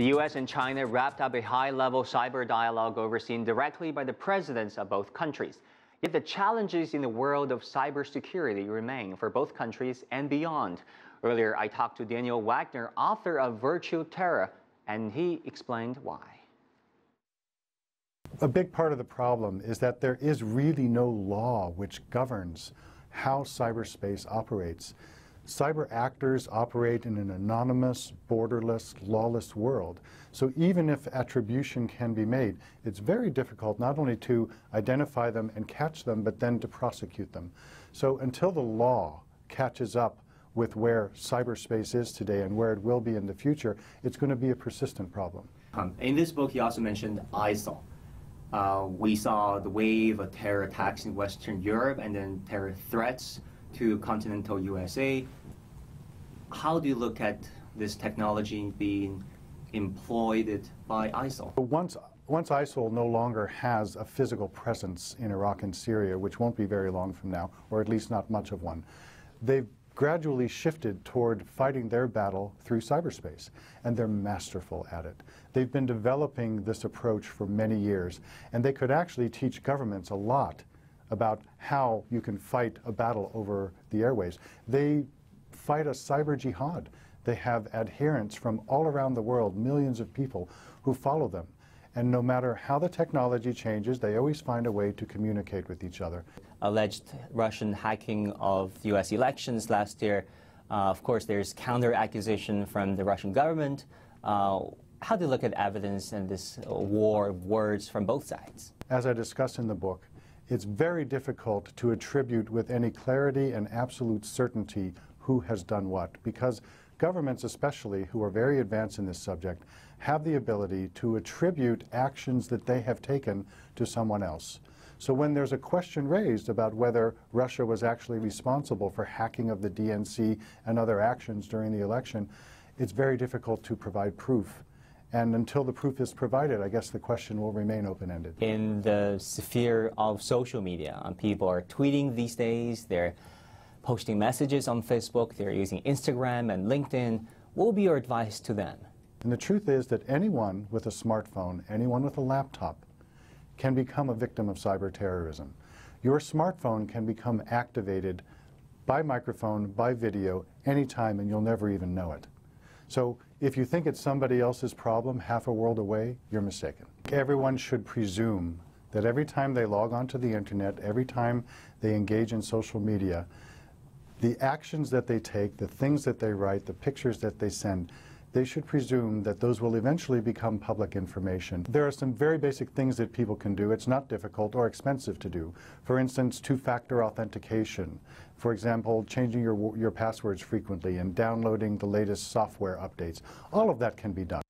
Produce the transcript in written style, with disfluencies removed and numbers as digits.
The U.S. and China wrapped up a high-level cyber dialogue overseen directly by the presidents of both countries. Yet the challenges in the world of cybersecurity remain for both countries and beyond. Earlier, I talked to Daniel Wagner, author of Virtual Terror, and he explained why. A big part of the problem is that there is really no law which governs how cyberspace operates. Cyber actors operate in an anonymous, borderless, lawless world. So even if attribution can be made, it's very difficult not only to identify them and catch them, but then to prosecute them. So until the law catches up with where cyberspace is today and where it will be in the future, it's going to be a persistent problem. In this book, you also mentioned ISIL. We saw the wave of terror attacks in Western Europe and then terror threats to continental USA. How do you look at this technology being employed by ISIL? Once ISIL no longer has a physical presence in Iraq and Syria, which won't be very long from now, or at least not much of one, they've gradually shifted toward fighting their battle through cyberspace, and they're masterful at it. They've been developing this approach for many years, and they could actually teach governments a lot about how you can fight a battle over the airways. They fight a cyber jihad. They have adherents from all around the world, millions of people who follow them. And no matter how the technology changes, they always find a way to communicate with each other. Alleged Russian hacking of U.S. elections last year. Of course, there's counter-accusation from the Russian government. How do you look at evidence and this war of words from both sides? As I discuss in the book, it's very difficult to attribute with any clarity and absolute certainty who has done what, because governments especially, who are very advanced in this subject, have the ability to attribute actions that they have taken to someone else. So when there's a question raised about whether Russia was actually responsible for hacking of the DNC and other actions during the election, it's very difficult to provide proof. And until the proof is provided, I guess the question will remain open-ended. In the sphere of social media, people are tweeting these days, they're posting messages on Facebook, they're using Instagram and LinkedIn. What will be your advice to them? And the truth is that anyone with a smartphone, anyone with a laptop, can become a victim of cyber terrorism. Your smartphone can become activated by microphone, by video, anytime, and you'll never even know it. So if you think it's somebody else's problem half a world away, you're mistaken. Everyone should presume that every time they log onto the internet, every time they engage in social media, the actions that they take, the things that they write, the pictures that they send, they should presume that those will eventually become public information. There are some very basic things that people can do. It's not difficult or expensive to do. For instance, two-factor authentication. For example, changing your passwords frequently and downloading the latest software updates. All of that can be done.